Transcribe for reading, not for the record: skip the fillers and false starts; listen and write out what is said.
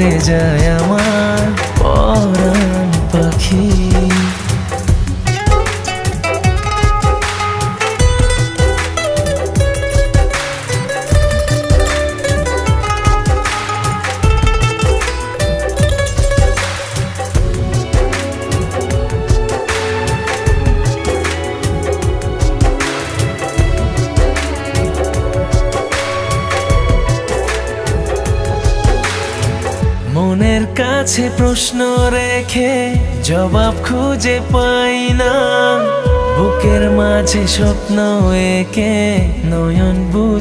উড়ে যায় আমার পরাণ পাখি। মনের কাছে প্রশ্ন রেখে জবাব খুঁজে পাই না, বুকের মাঝে স্বপ্ন এঁকে নয়ন বুঝে